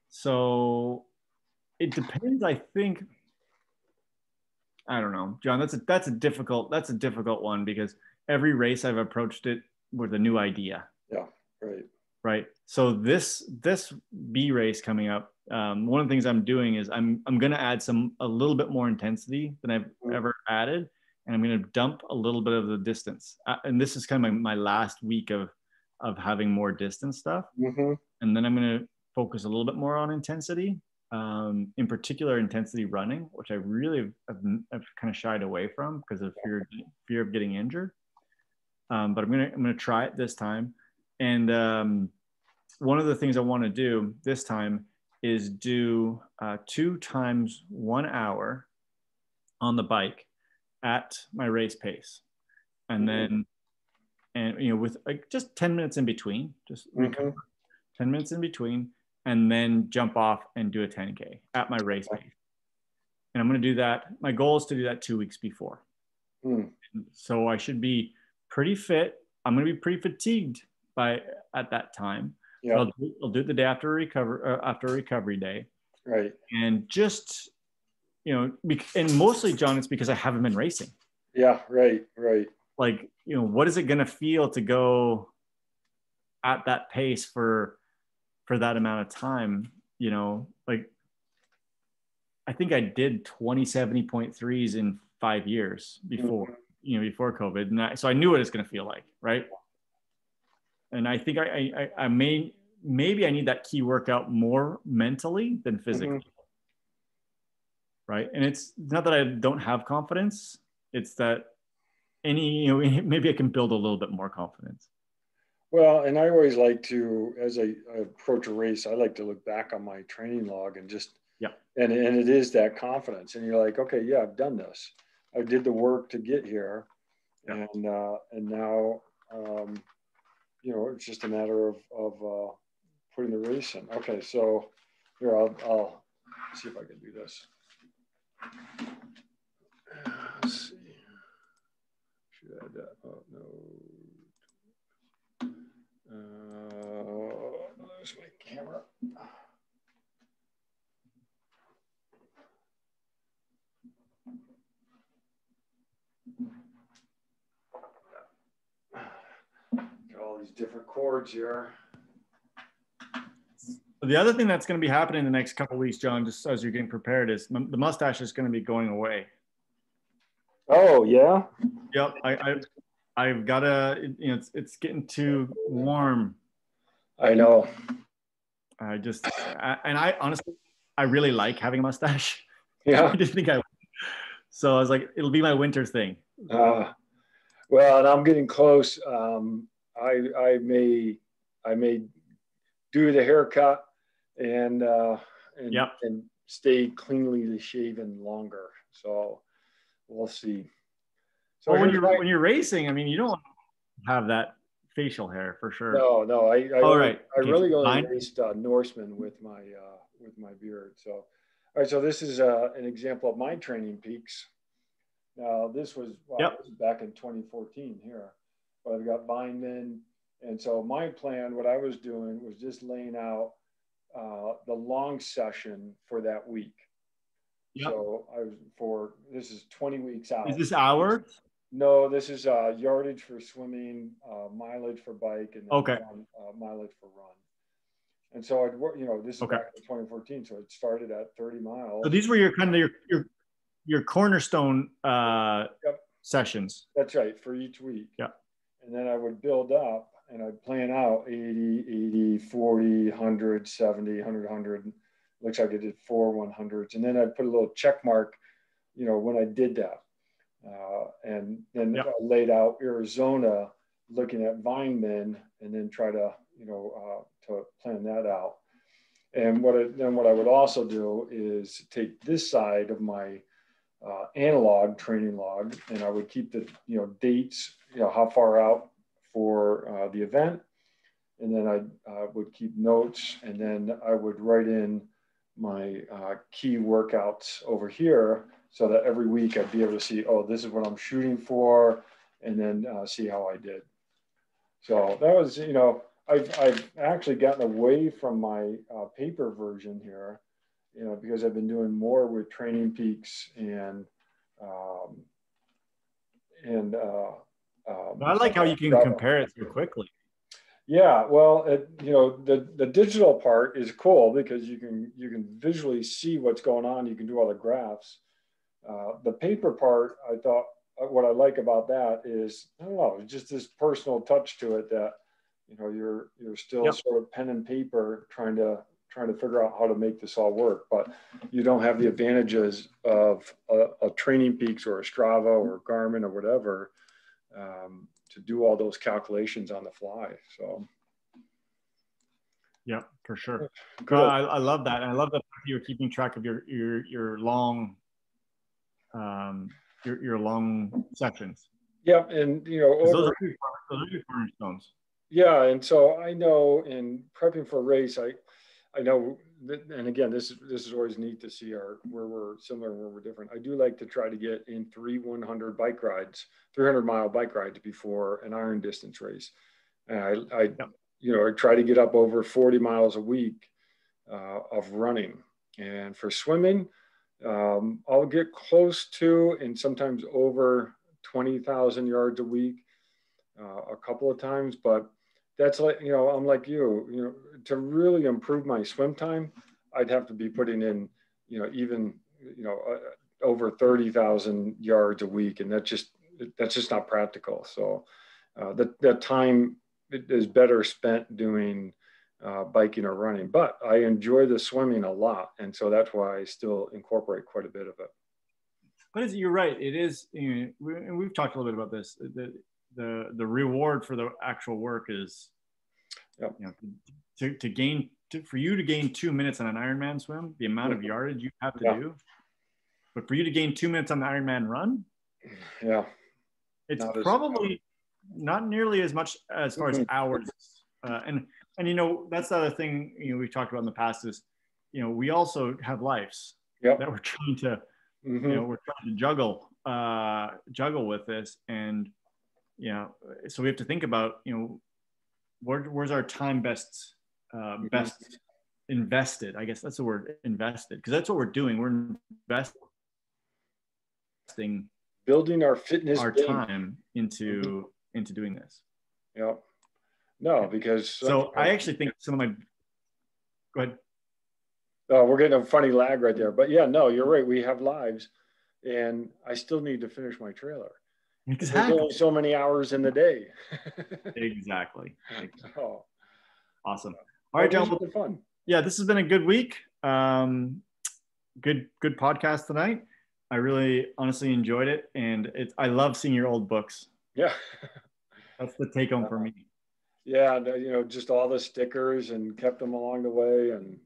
So it depends. I think, I don't know, John. That's a difficult one because every race I've approached it with a new idea. Yeah. Right. Right. So this B race coming up, one of the things I'm doing is I'm going to add a little bit more intensity than I've ever added, and I'm going to dump a little bit of the distance. And this is kind of my last week of having more distance stuff, and then I'm going to focus a little bit more on intensity, in particular intensity running, which I really have kind of shied away from because of fear of getting injured. But I'm going to try it this time. And one of the things I want to do this time is do 2 times 1 hour on the bike at my race pace. And then, with like just 10 minutes in between, just recover, 10 minutes in between, and then jump off and do a 10K at my race pace. And I'm going to do that. My goal is to do that 2 weeks before. So I should be pretty fit. I'm going to be pretty fatigued at that time. Yeah. So I'll do it the day after after a recovery day. Right. And just, and mostly, John, it's because I haven't been racing. Yeah. Right. Right. Like, what is it going to feel to go at that pace for that amount of time? Like, I think I did 2070.3s in 5 years before, before COVID. And so I knew what it's going to feel like. Right. And I think I maybe I need that key workout more mentally than physically. Right. And it's not that I don't have confidence. It's that maybe I can build a little bit more confidence. Well, and I always like to, as I approach a race, I like to look back on my training log and just, and it is that confidence. And you're like, okay, yeah, I've done this. I did the work to get here. And now, it's just a matter of putting the race in. Okay, so here, I'll see if I can do this. Let's see. Should I add that? Oh, no. There's my camera. Got all these different chords here. The other thing that's going to be happening in the next couple of weeks, John, just as you're getting prepared, is the mustache is going to be going away. Oh, yeah? Yep. I've got to, it's getting too warm. I know. I honestly, I really like having a mustache. Yeah. I didn't think I would. So I was like, it'll be my winter thing. Well, and I'm getting close. I may do the haircut and stay cleanly shaven longer. So we'll see. So when you're racing, I mean, you don't have that facial hair for sure. No. I really only Fine. raced Norseman with my beard. So, all right. So this is an example of my training peaks. Now this was back in 2014 here, but I've got Vineman, and so my plan, what I was doing was just laying out the long session for that week. Yep. So this is 20 weeks out. Is this hours? No, this is yardage for swimming, mileage for bike, and then mileage for run. And so this is back in 2014, so it started at 30 miles. So these were your kind of your cornerstone sessions. That's right, for each week. Yeah. And then I would build up and I'd plan out 80, 40, 100, 70, 100, 100. Looks like I did 4 100s. And then I'd put a little check mark, when I did that. And then I laid out Arizona looking at Vineman and then try to, to plan that out. And what I would also do is take this side of my analog training log, and I would keep the dates, how far out for the event, and then I would keep notes, and then I would write in my key workouts over here, so that every week I'd be able to see, oh, this is what I'm shooting for, and then see how I did. So that was, I've actually gotten away from my paper version here, because I've been doing more with Training Peaks and I like how you can compare it so quickly. Yeah, well, the digital part is cool because you can visually see what's going on. You can do all the graphs. The paper part, I thought, what I like about that is, I don't know, just this personal touch to it that, you're still sort of pen and paper trying to figure out how to make this all work, but you don't have the advantages of a Training Peaks or a Strava or Garmin or whatever to do all those calculations on the fly. So. Yeah, for sure. I love that. And I love that you're keeping track of your long, your long sections. Yep, and those are your cornerstones. Yeah, and so I know in prepping for a race, I know, and again, this is always neat to see where we're similar and where we're different. I do like to try to get in 300-mile bike rides before an iron distance race. And I try to get up over 40 miles a week of running. And for swimming, I'll get close to and sometimes over 20,000 yards a week a couple of times. But that's like, I'm like to really improve my swim time, I'd have to be putting in, even, over 30,000 yards a week. And that's just not practical. So that time is better spent doing biking or running, but I enjoy the swimming a lot. And so that's why I still incorporate quite a bit of it. But you're right. It is, and we've talked a little bit about this. The reward for the actual work is, yep. For you to gain 2 minutes on an Ironman swim, the amount of yardage you have to do. But for you to gain 2 minutes on the Ironman run, it's probably not nearly as much as far as hours. And that's the other thing we've talked about in the past is, we also have lives that we're trying to, we're trying to juggle with this, and so we have to think about where's our time best invested. I guess that's the word, invested, because that's what we're doing. We're investing, building our fitness, our time into doing this. Yeah. No, because so I actually think some of my go ahead. Oh, we're getting a funny lag right there, but no, you're right. We have lives, and I still need to finish my trailer. Exactly. There's only so many hours in the day. Exactly. Oh, awesome. All right, John. Fun. Yeah, this has been a good week. Good podcast tonight. I really honestly enjoyed it, and I love seeing your old books. Yeah. That's the take home for me. Yeah, just all the stickers, and kept them along the way. And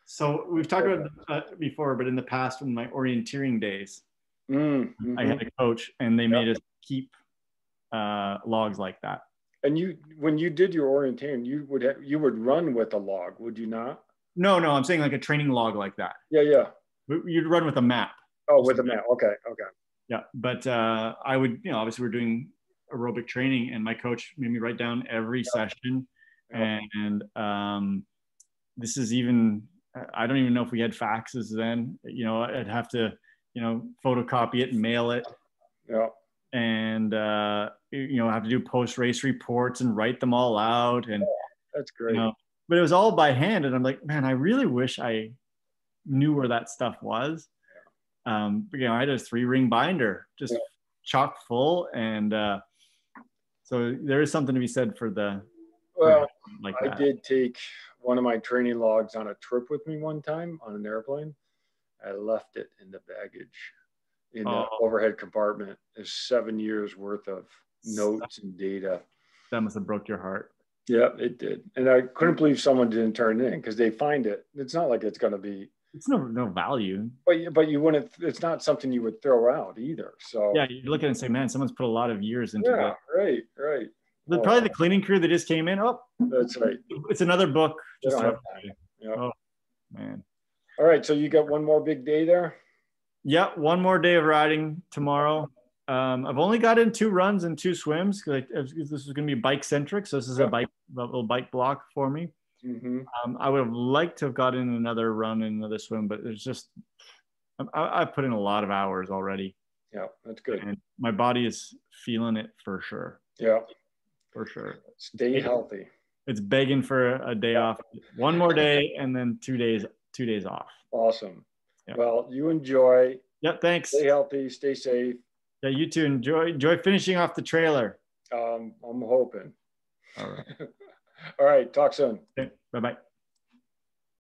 so we've talked about before, but in the past, in my orienteering days, I had a coach, and they made us keep logs like that. And when you did your orienteering, you would run with a log, would you not? No, I'm saying like a training log like that. Yeah. You'd run with a map. Oh, with a map. Okay. Yeah, but I would, obviously we're doing aerobic training, and my coach made me write down every session. And this is even, I don't even know if we had faxes then. I'd have to, photocopy it and mail it. Yeah. And have to do post-race reports and write them all out. And that's great. But it was all by hand, and I'm like, man, I really wish I knew where that stuff was. I had a 3-ring binder, just chock full, and so there is something to be said for the. Well, I did take one of my training logs on a trip with me one time on an airplane. I left it in the baggage in the overhead compartment. There's 7 years worth of notes and data. That must have broke your heart. Yeah, it did. And I couldn't believe someone didn't turn it in, because they find it. It's not like it's going to be. It's no value. But you wouldn't. It's not something you would throw out either. So yeah, you look at it and say, man, someone's put a lot of years into it. Right. Probably the cleaning crew that just came in. Oh, that's right. It's another book. Just yep. Oh man. All right, so you got one more big day there. Yeah, one more day of riding tomorrow. I've only got in 2 runs and 2 swims, because this is going to be bike centric. So this is a little bike block for me. I would have liked to have got in another run and another swim, but it's just I've put in a lot of hours already. Yeah, that's good. And my body is feeling it for sure. Yeah, for sure. Stay healthy. It's begging for a day off. One more day, and then 2 days off. Awesome. Yeah. Well, you enjoy. Yep. Thanks. Stay healthy. Stay safe. Yeah, you too. Enjoy finishing off the trailer. I'm hoping. All right. All right. Talk soon. Okay. Bye-bye.